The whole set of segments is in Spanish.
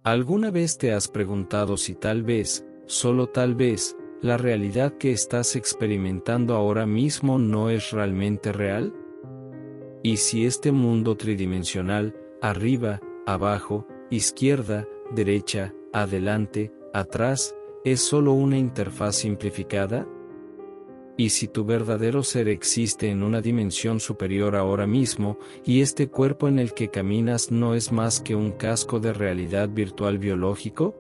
¿Alguna vez te has preguntado si tal vez, solo tal vez, la realidad que estás experimentando ahora mismo no es realmente real? ¿Y si este mundo tridimensional, arriba, abajo, izquierda, derecha, adelante, atrás, es solo una interfaz simplificada? ¿Y si tu verdadero ser existe en una dimensión superior ahora mismo, y este cuerpo en el que caminas no es más que un casco de realidad virtual biológico?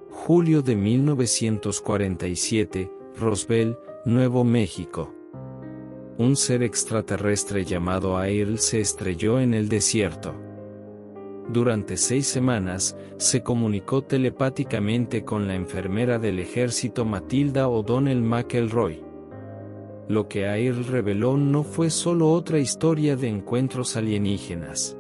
Julio de 1947, Roswell, Nuevo México. Un ser extraterrestre llamado Airl se estrelló en el desierto. Durante 6 semanas, se comunicó telepáticamente con la enfermera del ejército Matilda O'Donnell McElroy. Lo que Airl reveló no fue solo otra historia de encuentros alienígenas.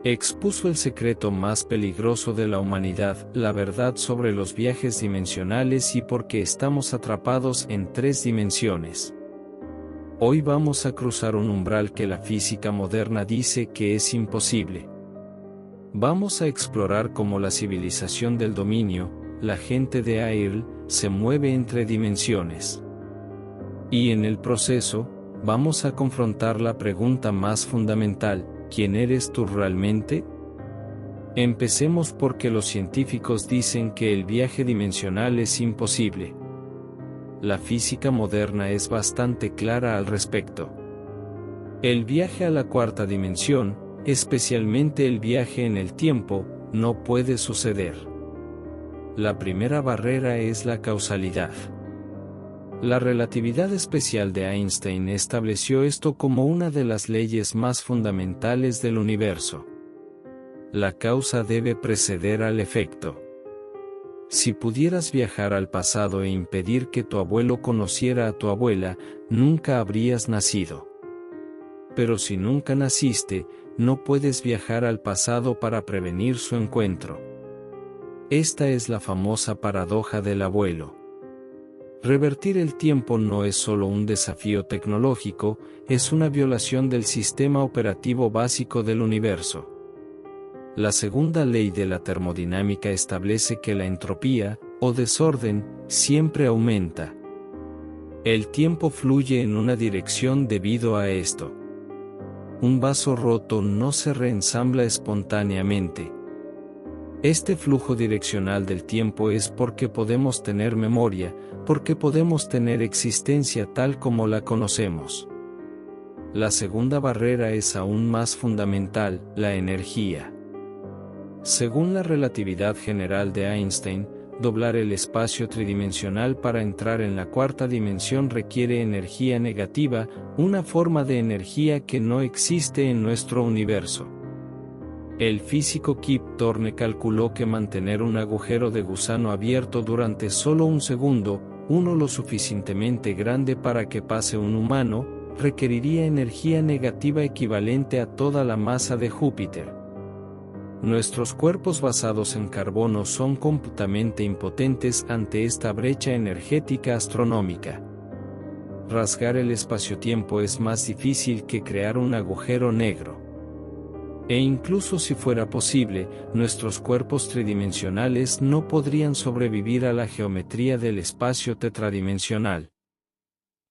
Expuso el secreto más peligroso de la humanidad, la verdad sobre los viajes dimensionales y por qué estamos atrapados en 3 dimensiones. Hoy vamos a cruzar un umbral que la física moderna dice que es imposible. Vamos a explorar cómo la civilización del dominio, la gente de Airl, se mueve entre dimensiones. Y en el proceso, vamos a confrontar la pregunta más fundamental: ¿quién eres tú realmente? Empecemos porque los científicos dicen que el viaje dimensional es imposible. La física moderna es bastante clara al respecto. El viaje a la 4ª dimensión, especialmente el viaje en el tiempo, no puede suceder. La primera barrera es la causalidad. La relatividad especial de Einstein estableció esto como una de las leyes más fundamentales del universo. La causa debe preceder al efecto. Si pudieras viajar al pasado e impedir que tu abuelo conociera a tu abuela, nunca habrías nacido. Pero si nunca naciste, no puedes viajar al pasado para prevenir su encuentro. Esta es la famosa paradoja del abuelo. Revertir el tiempo no es solo un desafío tecnológico, es una violación del sistema operativo básico del universo. La segunda ley de la termodinámica establece que la entropía, o desorden, siempre aumenta. El tiempo fluye en una dirección debido a esto. Un vaso roto no se reensambla espontáneamente. Este flujo direccional del tiempo es porque podemos tener memoria, porque podemos tener existencia tal como la conocemos. La segunda barrera es aún más fundamental, la energía. Según la relatividad general de Einstein, doblar el espacio tridimensional para entrar en la 4ª dimensión requiere energía negativa, una forma de energía que no existe en nuestro universo. El físico Kip Thorne calculó que mantener un agujero de gusano abierto durante solo un segundo, uno lo suficientemente grande para que pase un humano, requeriría energía negativa equivalente a toda la masa de Júpiter. Nuestros cuerpos basados en carbono son completamente impotentes ante esta brecha energética astronómica. Rasgar el espacio-tiempo es más difícil que crear un agujero negro. E incluso si fuera posible, nuestros cuerpos tridimensionales no podrían sobrevivir a la geometría del espacio tetradimensional.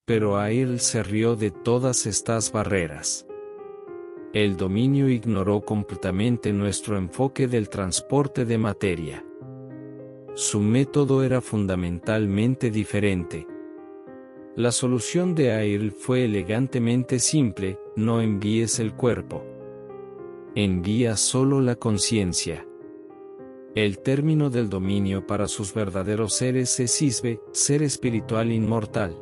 Pero Airl se rió de todas estas barreras. El dominio ignoró completamente nuestro enfoque del transporte de materia. Su método era fundamentalmente diferente. La solución de Airl fue elegantemente simple: no envíes el cuerpo. Envía solo la conciencia. El término del dominio para sus verdaderos seres es Isbe, ser espiritual inmortal.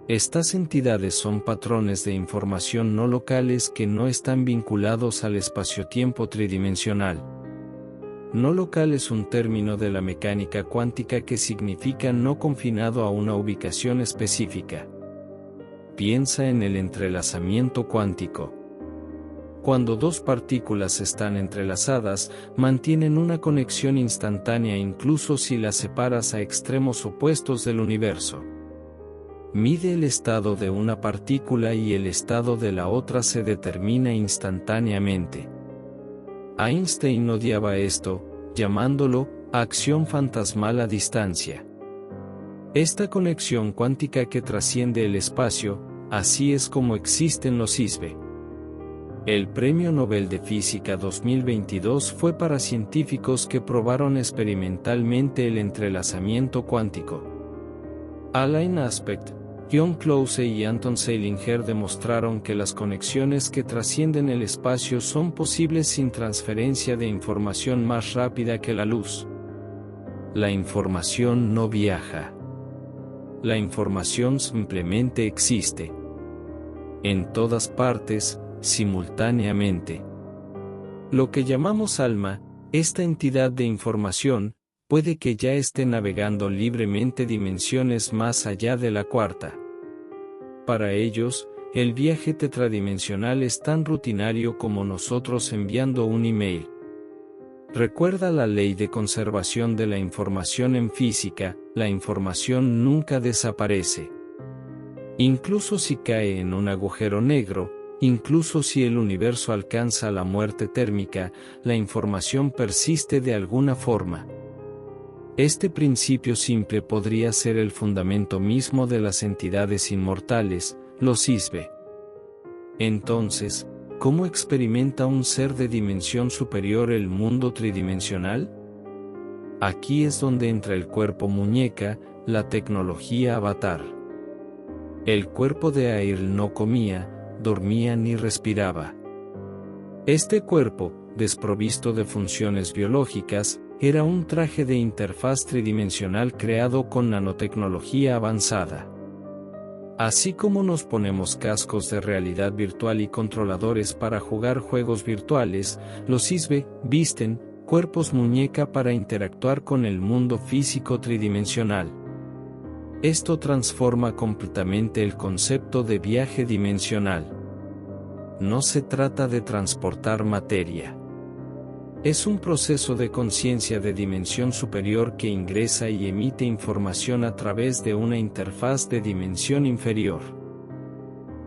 Estas entidades son patrones de información no locales que no están vinculados al espacio-tiempo tridimensional. No local es un término de la mecánica cuántica que significa no confinado a una ubicación específica. Piensa en el entrelazamiento cuántico. Cuando 2 partículas están entrelazadas, mantienen una conexión instantánea incluso si las separas a extremos opuestos del universo. Mide el estado de una partícula y el estado de la otra se determina instantáneamente. Einstein odiaba esto, llamándolo acción fantasmal a distancia. Esta conexión cuántica que trasciende el espacio, así es como existen los ISBE. El Premio Nobel de Física 2022 fue para científicos que probaron experimentalmente el entrelazamiento cuántico. Alain Aspect, John Close y Anton Zeilinger demostraron que las conexiones que trascienden el espacio son posibles sin transferencia de información más rápida que la luz. La información no viaja. La información simplemente existe. En todas partes, simultáneamente. Lo que llamamos alma, esta entidad de información, puede que ya esté navegando libremente dimensiones más allá de la cuarta. Para ellos, el viaje tetradimensional es tan rutinario como nosotros enviando un email. Recuerda la ley de conservación de la información en física, la información nunca desaparece. Incluso si cae en un agujero negro, incluso si el universo alcanza la muerte térmica, la información persiste de alguna forma. Este principio simple podría ser el fundamento mismo de las entidades inmortales, los ISBE. Entonces, ¿cómo experimenta un ser de dimensión superior el mundo tridimensional? Aquí es donde entra el cuerpo muñeca, la tecnología avatar. El cuerpo de Airl no comía, dormía ni respiraba. Este cuerpo, desprovisto de funciones biológicas, era un traje de interfaz tridimensional creado con nanotecnología avanzada. Así como nos ponemos cascos de realidad virtual y controladores para jugar juegos virtuales, los ISBE visten cuerpos muñeca para interactuar con el mundo físico tridimensional. Esto transforma completamente el concepto de viaje dimensional. No se trata de transportar materia. Es un proceso de conciencia de dimensión superior que ingresa y emite información a través de una interfaz de dimensión inferior.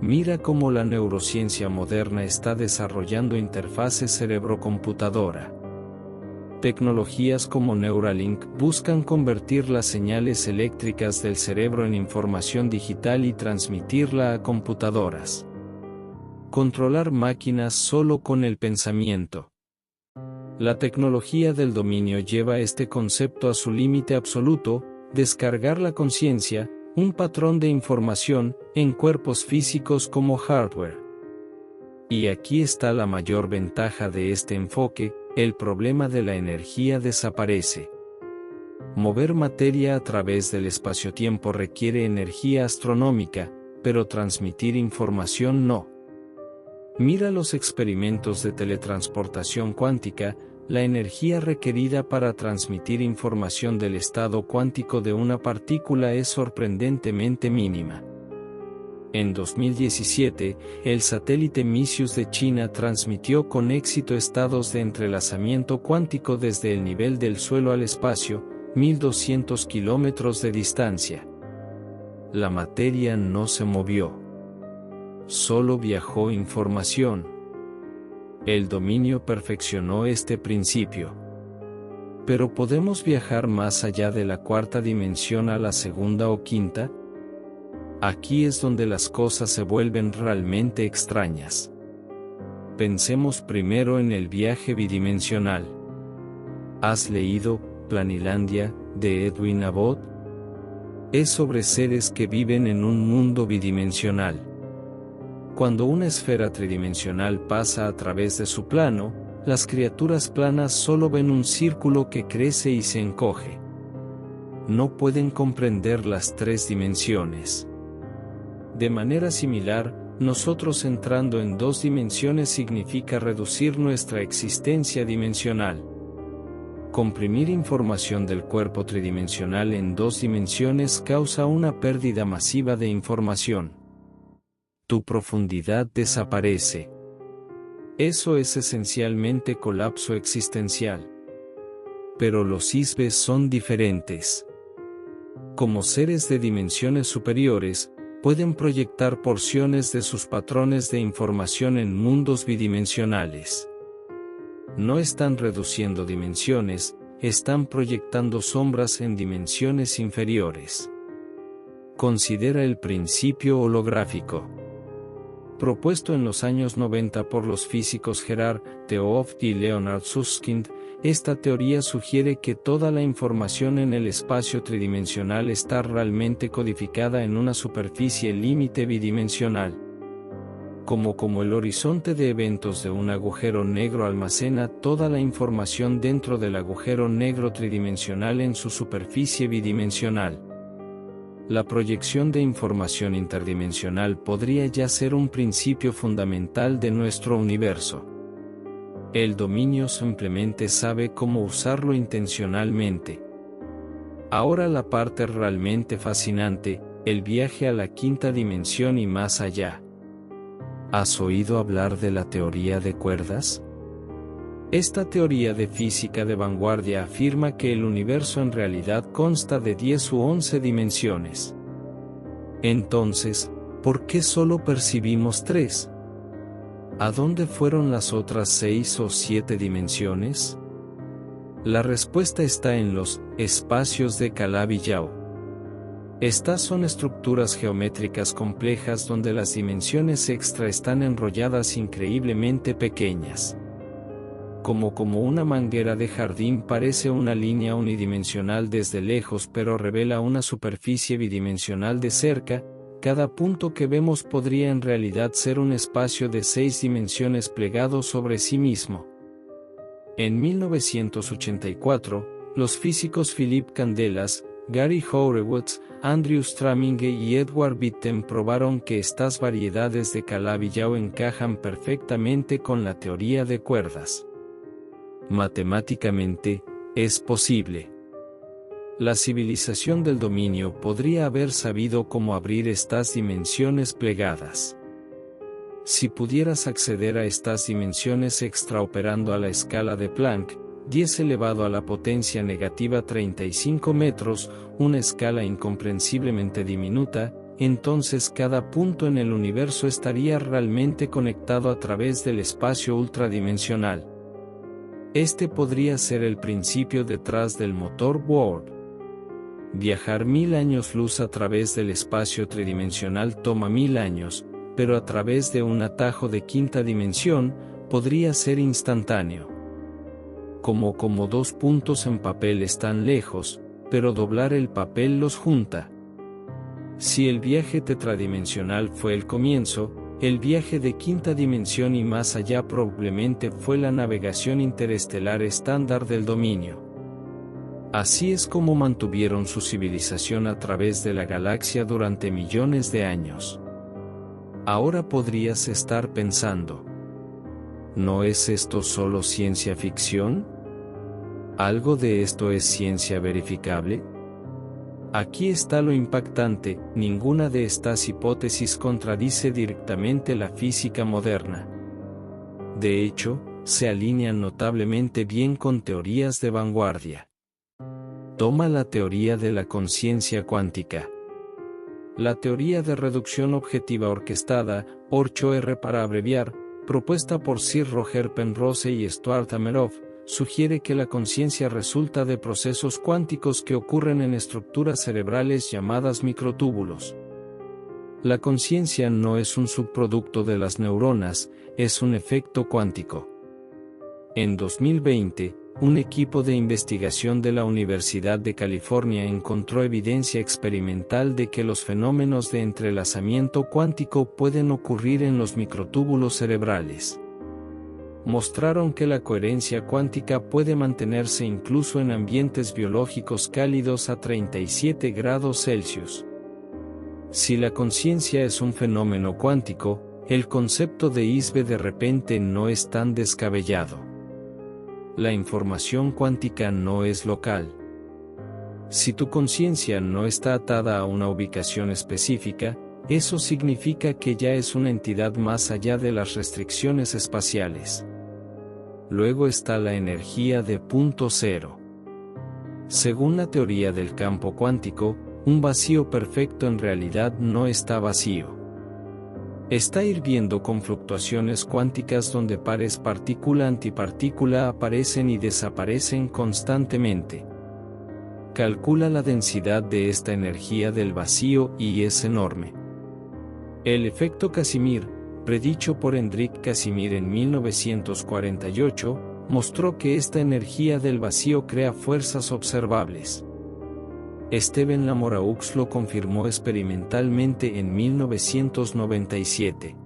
Mira cómo la neurociencia moderna está desarrollando interfaces cerebro-computadora. Tecnologías como Neuralink buscan convertir las señales eléctricas del cerebro en información digital y transmitirla a computadoras. Controlar máquinas solo con el pensamiento. La tecnología del dominio lleva este concepto a su límite absoluto, descargar la conciencia, un patrón de información, en cuerpos físicos como hardware. Y aquí está la mayor ventaja de este enfoque, el problema de la energía desaparece. Mover materia a través del espacio-tiempo requiere energía astronómica, pero transmitir información no. Mira los experimentos de teletransportación cuántica, la energía requerida para transmitir información del estado cuántico de una partícula es sorprendentemente mínima. En 2017, el satélite Misius de China transmitió con éxito estados de entrelazamiento cuántico desde el nivel del suelo al espacio, 1200 kilómetros de distancia. La materia no se movió. Solo viajó información. El dominio perfeccionó este principio. ¿Pero podemos viajar más allá de la cuarta dimensión a la segunda o quinta? Aquí es donde las cosas se vuelven realmente extrañas. Pensemos primero en el viaje bidimensional. ¿Has leído Planilandia, de Edwin Abbott? Es sobre seres que viven en un mundo bidimensional. Cuando una esfera tridimensional pasa a través de su plano, las criaturas planas solo ven un círculo que crece y se encoge. No pueden comprender las tres dimensiones. De manera similar, nosotros entrando en dos dimensiones significa reducir nuestra existencia dimensional. Comprimir información del cuerpo tridimensional en dos dimensiones causa una pérdida masiva de información. Tu profundidad desaparece. Eso es esencialmente colapso existencial. Pero los ISBE son diferentes. Como seres de dimensiones superiores, pueden proyectar porciones de sus patrones de información en mundos bidimensionales. No están reduciendo dimensiones, están proyectando sombras en dimensiones inferiores. Considera el principio holográfico. Propuesto en los años 90 por los físicos Gerard Theoft y Leonard Susskind, esta teoría sugiere que toda la información en el espacio tridimensional está realmente codificada en una superficie límite bidimensional. Como el horizonte de eventos de un agujero negro almacena toda la información dentro del agujero negro tridimensional en su superficie bidimensional. La proyección de información interdimensional podría ya ser un principio fundamental de nuestro universo. El dominio simplemente sabe cómo usarlo intencionalmente. Ahora la parte realmente fascinante, el viaje a la quinta dimensión y más allá. ¿Has oído hablar de la teoría de cuerdas? Esta teoría de física de vanguardia afirma que el universo en realidad consta de 10 u 11 dimensiones. Entonces, ¿por qué solo percibimos 3? ¿A dónde fueron las otras 6 o 7 dimensiones? La respuesta está en los espacios de Calabi-Yau. Estas son estructuras geométricas complejas donde las dimensiones extra están enrolladas increíblemente pequeñas. Como una manguera de jardín parece una línea unidimensional desde lejos pero revela una superficie bidimensional de cerca, cada punto que vemos podría en realidad ser un espacio de 6 dimensiones plegado sobre sí mismo. En 1984, los físicos Philip Candelas, Gary Horowitz, Andrew Straminge y Edward Witten probaron que estas variedades de Calabi-Yau encajan perfectamente con la teoría de cuerdas. Matemáticamente, es posible. La civilización del dominio podría haber sabido cómo abrir estas dimensiones plegadas. Si pudieras acceder a estas dimensiones extra operando a la escala de Planck, 10 elevado a la potencia negativa 35 metros, una escala incomprensiblemente diminuta, entonces cada punto en el universo estaría realmente conectado a través del espacio ultradimensional. Este podría ser el principio detrás del motor Warp. Viajar 1000 años luz a través del espacio tridimensional toma 1000 años, pero a través de un atajo de quinta dimensión, podría ser instantáneo. Como 2 puntos en papel están lejos, pero doblar el papel los junta. Si el viaje tetradimensional fue el comienzo, el viaje de quinta dimensión y más allá probablemente fue la navegación interestelar estándar del dominio. Así es como mantuvieron su civilización a través de la galaxia durante millones de años. Ahora podrías estar pensando, ¿no es esto solo ciencia ficción? ¿Algo de esto es ciencia verificable? Aquí está lo impactante, ninguna de estas hipótesis contradice directamente la física moderna. De hecho, se alinean notablemente bien con teorías de vanguardia. Toma la teoría de la conciencia cuántica. La teoría de reducción objetiva orquestada, OR para abreviar, propuesta por Sir Roger Penrose y Stuart Hameroff, sugiere que la conciencia resulta de procesos cuánticos que ocurren en estructuras cerebrales llamadas microtúbulos. La conciencia no es un subproducto de las neuronas, es un efecto cuántico. En 2020, un equipo de investigación de la Universidad de California encontró evidencia experimental de que los fenómenos de entrelazamiento cuántico pueden ocurrir en los microtúbulos cerebrales. Mostraron que la coherencia cuántica puede mantenerse incluso en ambientes biológicos cálidos a 37 grados Celsius. Si la conciencia es un fenómeno cuántico, el concepto de ISBE de repente no es tan descabellado. La información cuántica no es local. Si tu conciencia no está atada a una ubicación específica, eso significa que ya es una entidad más allá de las restricciones espaciales. Luego está la energía de punto cero. Según la teoría del campo cuántico, un vacío perfecto en realidad no está vacío. Está hirviendo con fluctuaciones cuánticas donde pares partícula-antipartícula aparecen y desaparecen constantemente. Calcula la densidad de esta energía del vacío y es enorme. El efecto Casimir, predicho por Hendrik Casimir en 1948, mostró que esta energía del vacío crea fuerzas observables. Stephen Lamoureux lo confirmó experimentalmente en 1997.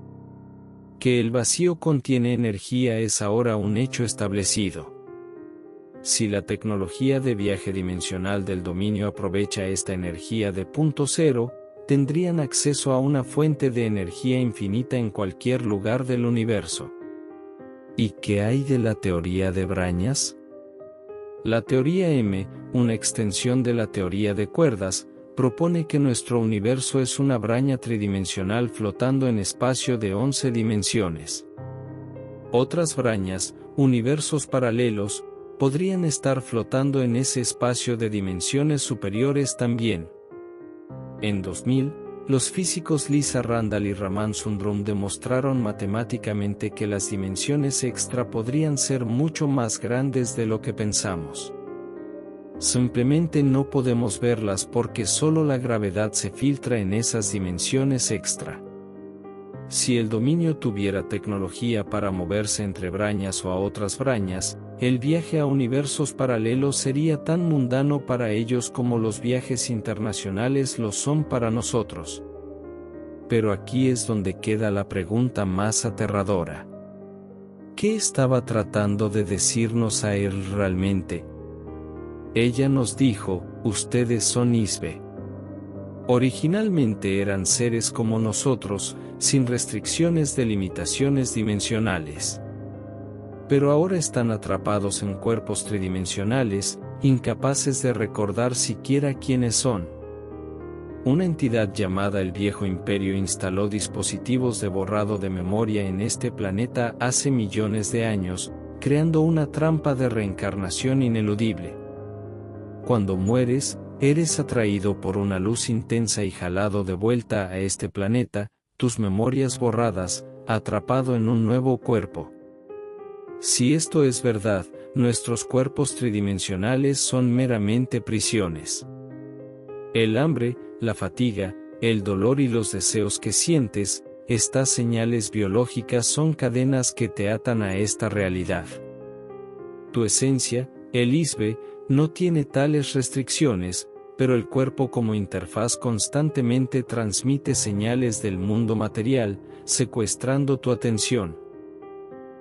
Que el vacío contiene energía es ahora un hecho establecido. Si la tecnología de viaje dimensional del dominio aprovecha esta energía de punto cero, tendrían acceso a una fuente de energía infinita en cualquier lugar del universo. ¿Y qué hay de la teoría de brañas? La teoría M, una extensión de la teoría de cuerdas, propone que nuestro universo es una braña tridimensional flotando en espacio de 11 dimensiones. Otras brañas, universos paralelos, podrían estar flotando en ese espacio de dimensiones superiores también. En 2000, los físicos Lisa Randall y Raman Sundrum demostraron matemáticamente que las dimensiones extra podrían ser mucho más grandes de lo que pensamos. Simplemente no podemos verlas porque solo la gravedad se filtra en esas dimensiones extra. Si el dominio tuviera tecnología para moverse entre brañas o a otras brañas, el viaje a universos paralelos sería tan mundano para ellos como los viajes internacionales lo son para nosotros. Pero aquí es donde queda la pregunta más aterradora. ¿Qué estaba tratando de decirnos a él realmente? Ella nos dijo, ustedes son Isbe. Originalmente eran seres como nosotros, sin restricciones de limitaciones dimensionales. Pero ahora están atrapados en cuerpos tridimensionales, incapaces de recordar siquiera quiénes son. Una entidad llamada el Viejo Imperio instaló dispositivos de borrado de memoria en este planeta hace millones de años, creando una trampa de reencarnación ineludible. Cuando mueres, eres atraído por una luz intensa y jalado de vuelta a este planeta, tus memorias borradas, atrapado en un nuevo cuerpo. Si esto es verdad, nuestros cuerpos tridimensionales son meramente prisiones. El hambre, la fatiga, el dolor y los deseos que sientes, estas señales biológicas son cadenas que te atan a esta realidad. Tu esencia, el Isbe, no tiene tales restricciones, pero el cuerpo como interfaz constantemente transmite señales del mundo material, secuestrando tu atención.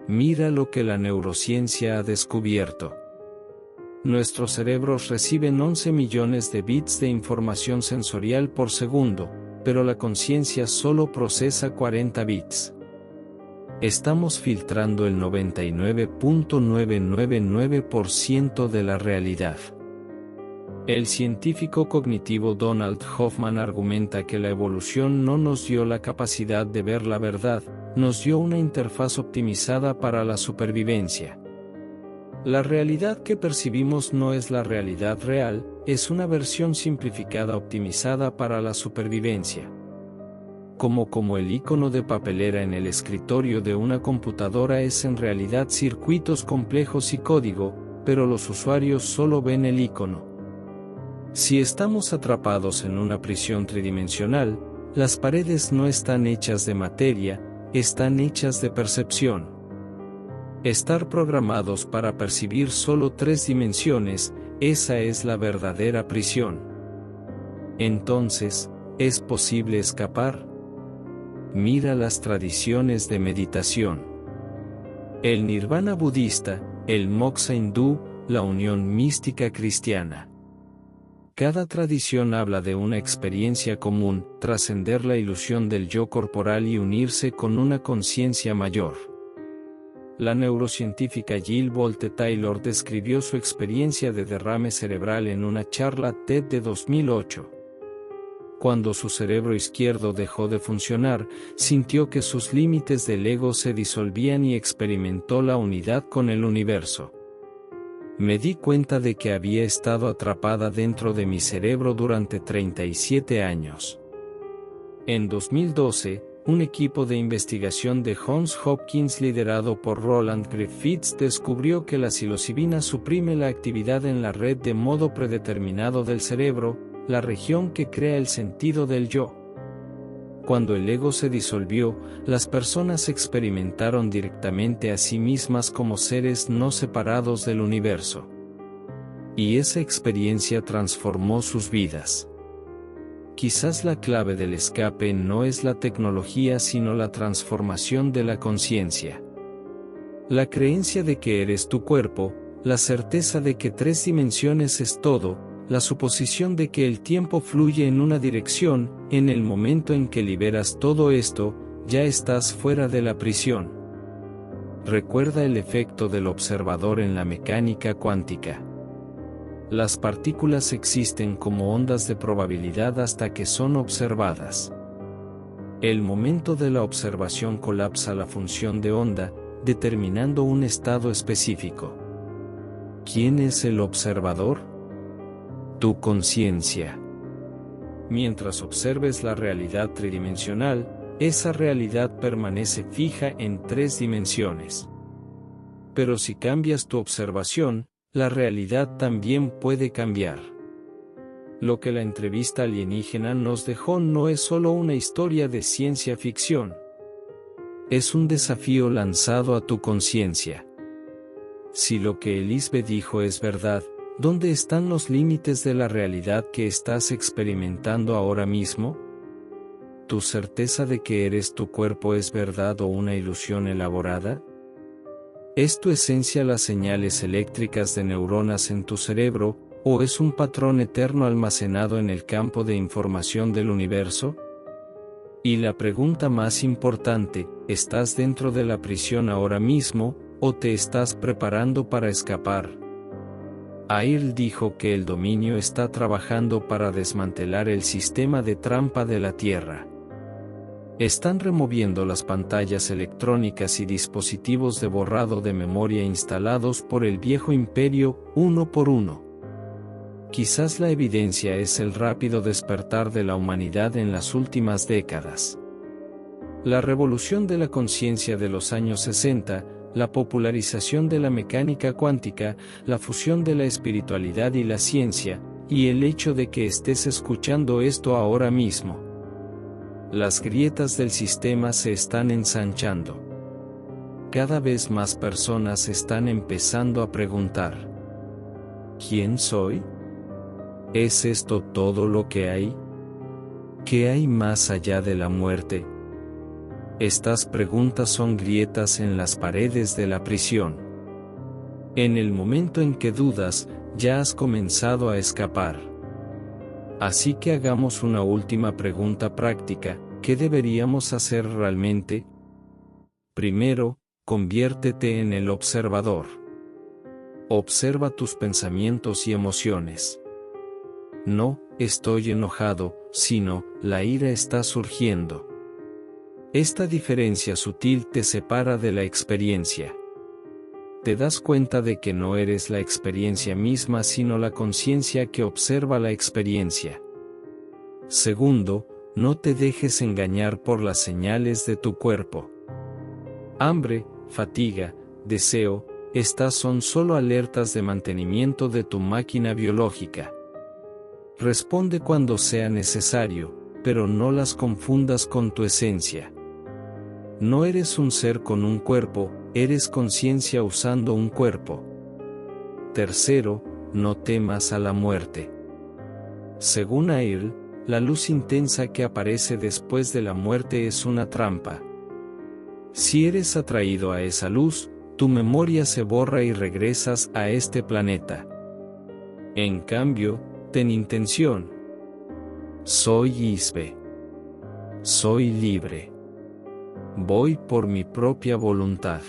Mira lo que la neurociencia ha descubierto. Nuestros cerebros reciben 11 millones de bits de información sensorial por segundo, pero la conciencia solo procesa 40 bits. Estamos filtrando el 99.999% de la realidad. El científico cognitivo Donald Hoffman argumenta que la evolución no nos dio la capacidad de ver la verdad, nos dio una interfaz optimizada para la supervivencia. La realidad que percibimos no es la realidad real, es una versión simplificada optimizada para la supervivencia. Como el icono de papelera en el escritorio de una computadora es en realidad circuitos complejos y código, pero los usuarios solo ven el icono. Si estamos atrapados en una prisión tridimensional, las paredes no están hechas de materia, están hechas de percepción. Estar programados para percibir solo 3 dimensiones, esa es la verdadera prisión. Entonces, ¿es posible escapar? Mira las tradiciones de meditación. El nirvana budista, el moksha hindú, la unión mística cristiana. Cada tradición habla de una experiencia común, trascender la ilusión del yo corporal y unirse con una conciencia mayor. La neurocientífica Jill Bolte Taylor describió su experiencia de derrame cerebral en una charla TED de 2008. Cuando su cerebro izquierdo dejó de funcionar, sintió que sus límites del ego se disolvían y experimentó la unidad con el universo. Me di cuenta de que había estado atrapada dentro de mi cerebro durante 37 años. En 2012, un equipo de investigación de Johns Hopkins liderado por Roland Griffiths descubrió que la psilocibina suprime la actividad en la red de modo predeterminado del cerebro, la región que crea el sentido del yo. Cuando el ego se disolvió, las personas experimentaron directamente a sí mismas como seres no separados del universo. Y esa experiencia transformó sus vidas. Quizás la clave del escape no es la tecnología sino la transformación de la conciencia. La creencia de que eres tu cuerpo, la certeza de que 3 dimensiones es todo, la suposición de que el tiempo fluye en una dirección, en el momento en que liberas todo esto, ya estás fuera de la prisión. Recuerda el efecto del observador en la mecánica cuántica. Las partículas existen como ondas de probabilidad hasta que son observadas. El momento de la observación colapsa la función de onda, determinando un estado específico. ¿Quién es el observador? Tu conciencia. Mientras observes la realidad tridimensional, esa realidad permanece fija en 3 dimensiones. Pero si cambias tu observación, la realidad también puede cambiar. Lo que la entrevista alienígena nos dejó no es solo una historia de ciencia ficción. Es un desafío lanzado a tu conciencia. Si lo que Elisbe dijo es verdad, ¿dónde están los límites de la realidad que estás experimentando ahora mismo? ¿Tu certeza de que eres tu cuerpo es verdad o una ilusión elaborada? ¿Es tu esencia las señales eléctricas de neuronas en tu cerebro, o es un patrón eterno almacenado en el campo de información del universo? Y la pregunta más importante, ¿estás dentro de la prisión ahora mismo, o te estás preparando para escapar? Airl dijo que el dominio está trabajando para desmantelar el sistema de trampa de la Tierra. Están removiendo las pantallas electrónicas y dispositivos de borrado de memoria instalados por el viejo imperio, uno por uno. Quizás la evidencia es el rápido despertar de la humanidad en las últimas décadas. La revolución de la conciencia de los años 60, la popularización de la mecánica cuántica, la fusión de la espiritualidad y la ciencia, y el hecho de que estés escuchando esto ahora mismo. Las grietas del sistema se están ensanchando. Cada vez más personas están empezando a preguntar: ¿quién soy? ¿Es esto todo lo que hay? ¿Qué hay más allá de la muerte? Estas preguntas son grietas en las paredes de la prisión. En el momento en que dudas, ya has comenzado a escapar. Así que hagamos una última pregunta práctica: ¿qué deberíamos hacer realmente? Primero, conviértete en el observador. Observa tus pensamientos y emociones. No, estoy enojado, sino, la ira está surgiendo. Esta diferencia sutil te separa de la experiencia. Te das cuenta de que no eres la experiencia misma sino la conciencia que observa la experiencia. Segundo, no te dejes engañar por las señales de tu cuerpo. Hambre, fatiga, deseo, estas son solo alertas de mantenimiento de tu máquina biológica. Responde cuando sea necesario, pero no las confundas con tu esencia. No eres un ser con un cuerpo, eres conciencia usando un cuerpo. Tercero, no temas a la muerte. Según Airl, la luz intensa que aparece después de la muerte es una trampa. Si eres atraído a esa luz, tu memoria se borra y regresas a este planeta. En cambio, ten intención. Soy Isbe. Soy libre. Voy por mi propia voluntad.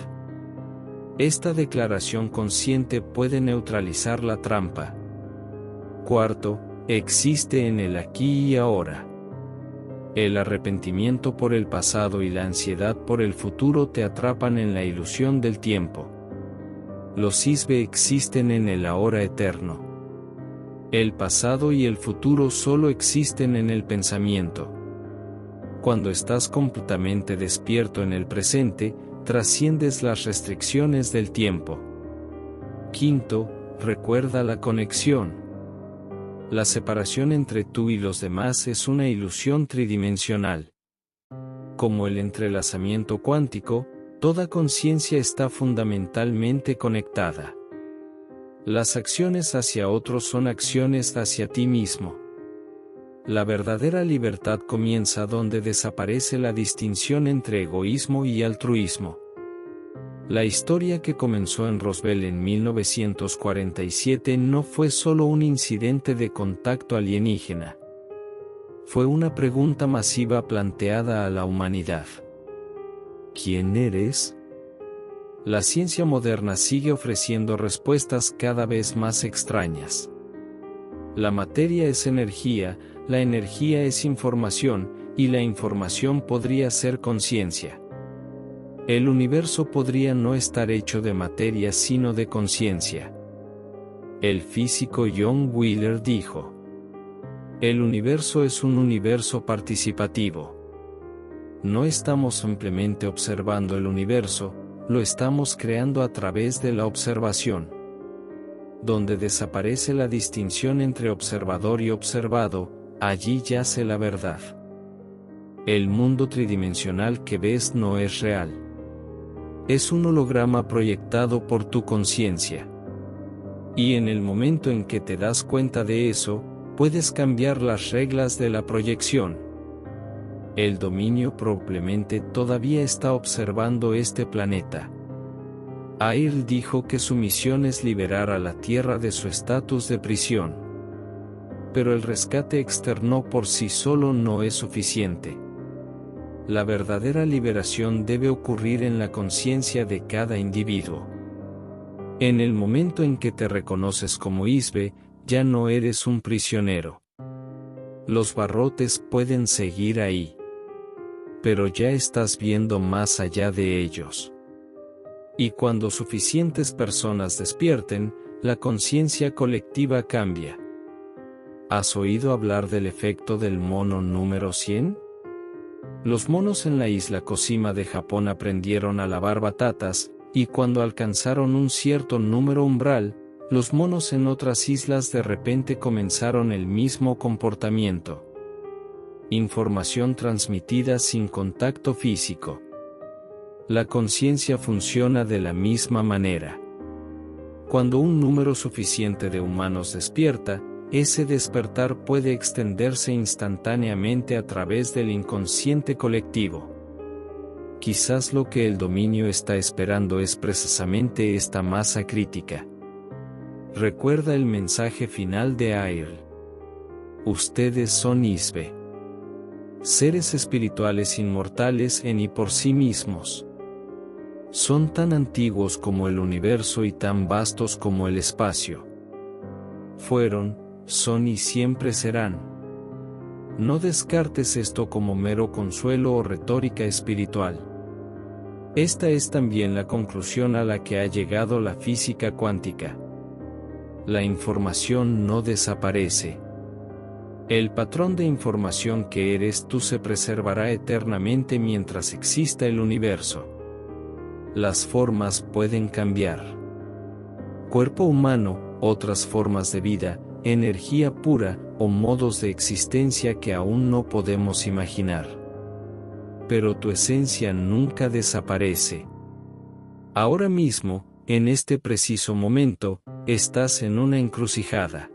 Esta declaración consciente puede neutralizar la trampa. Cuarto, existe en el aquí y ahora. El arrepentimiento por el pasado y la ansiedad por el futuro te atrapan en la ilusión del tiempo. Los Isbe existen en el ahora eterno. El pasado y el futuro solo existen en el pensamiento. Cuando estás completamente despierto en el presente, trasciendes las restricciones del tiempo. Quinto, recuerda la conexión. La separación entre tú y los demás es una ilusión tridimensional. Como el entrelazamiento cuántico, toda conciencia está fundamentalmente conectada. Las acciones hacia otros son acciones hacia ti mismo. La verdadera libertad comienza donde desaparece la distinción entre egoísmo y altruismo. La historia que comenzó en Roswell en 1947 no fue solo un incidente de contacto alienígena. Fue una pregunta masiva planteada a la humanidad. ¿Quién eres? La ciencia moderna sigue ofreciendo respuestas cada vez más extrañas. La materia es energía, la energía es información, y la información podría ser conciencia. El universo podría no estar hecho de materia sino de conciencia. El físico John Wheeler dijo: el universo es un universo participativo. No estamos simplemente observando el universo, lo estamos creando a través de la observación. Donde desaparece la distinción entre observador y observado, allí yace la verdad. El mundo tridimensional que ves no es real. Es un holograma proyectado por tu conciencia. Y en el momento en que te das cuenta de eso, puedes cambiar las reglas de la proyección. El dominio probablemente todavía está observando este planeta. Air dijo que su misión es liberar a la Tierra de su estatus de prisión. Pero el rescate externo por sí solo no es suficiente. La verdadera liberación debe ocurrir en la conciencia de cada individuo. En el momento en que te reconoces como Isbe, ya no eres un prisionero. Los barrotes pueden seguir ahí. Pero ya estás viendo más allá de ellos. Y cuando suficientes personas despierten, la conciencia colectiva cambia. ¿Has oído hablar del efecto del mono número 100? Los monos en la isla Kojima de Japón aprendieron a lavar batatas, y cuando alcanzaron un cierto número umbral, los monos en otras islas de repente comenzaron el mismo comportamiento. Información transmitida sin contacto físico. La conciencia funciona de la misma manera. Cuando un número suficiente de humanos despierta, ese despertar puede extenderse instantáneamente a través del inconsciente colectivo. Quizás lo que el dominio está esperando es precisamente esta masa crítica. Recuerda el mensaje final de Air. Ustedes son Isbe. Seres espirituales inmortales en y por sí mismos. Son tan antiguos como el universo y tan vastos como el espacio. Fueron, son y siempre serán. No descartes esto como mero consuelo o retórica espiritual. Esta es también la conclusión a la que ha llegado la física cuántica. La información no desaparece. El patrón de información que eres tú se preservará eternamente mientras exista el universo. Las formas pueden cambiar. Cuerpo humano, otras formas de vida, energía pura, o modos de existencia que aún no podemos imaginar. Pero tu esencia nunca desaparece. Ahora mismo, en este preciso momento, estás en una encrucijada.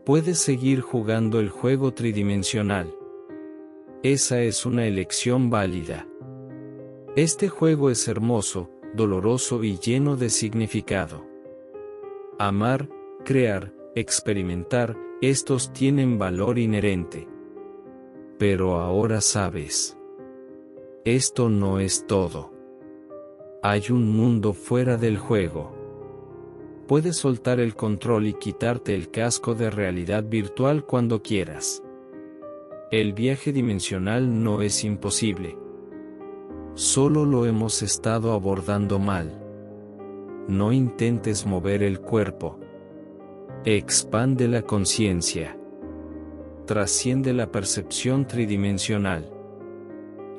Puedes seguir jugando el juego tridimensional. Esa es una elección válida. Este juego es hermoso, doloroso y lleno de significado. Amar, crear, experimentar, estos tienen valor inherente. Pero ahora sabes. Esto no es todo. Hay un mundo fuera del juego. Puedes soltar el control y quitarte el casco de realidad virtual cuando quieras. El viaje dimensional no es imposible. Solo lo hemos estado abordando mal. No intentes mover el cuerpo. Expande la conciencia. Trasciende la percepción tridimensional.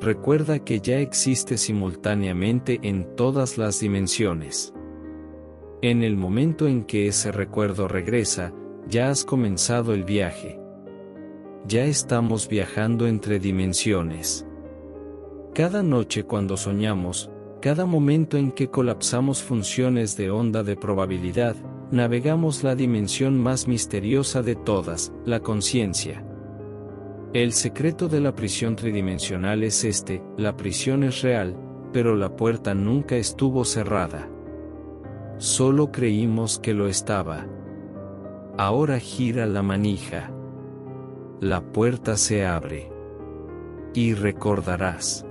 Recuerda que ya existe simultáneamente en todas las dimensiones. En el momento en que ese recuerdo regresa, ya has comenzado el viaje. Ya estamos viajando entre dimensiones. Cada noche cuando soñamos, cada momento en que colapsamos funciones de onda de probabilidad, navegamos la dimensión más misteriosa de todas, la conciencia. El secreto de la prisión tridimensional es este: la prisión es real, pero la puerta nunca estuvo cerrada. Solo creímos que lo estaba. Ahora gira la manija. La puerta se abre. Y recordarás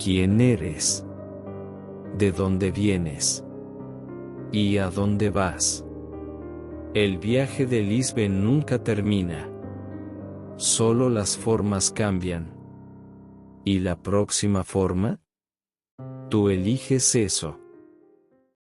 quién eres, de dónde vienes y a dónde vas. El viaje de Lisbeth nunca termina. Solo las formas cambian. ¿Y la próxima forma? Tú eliges eso.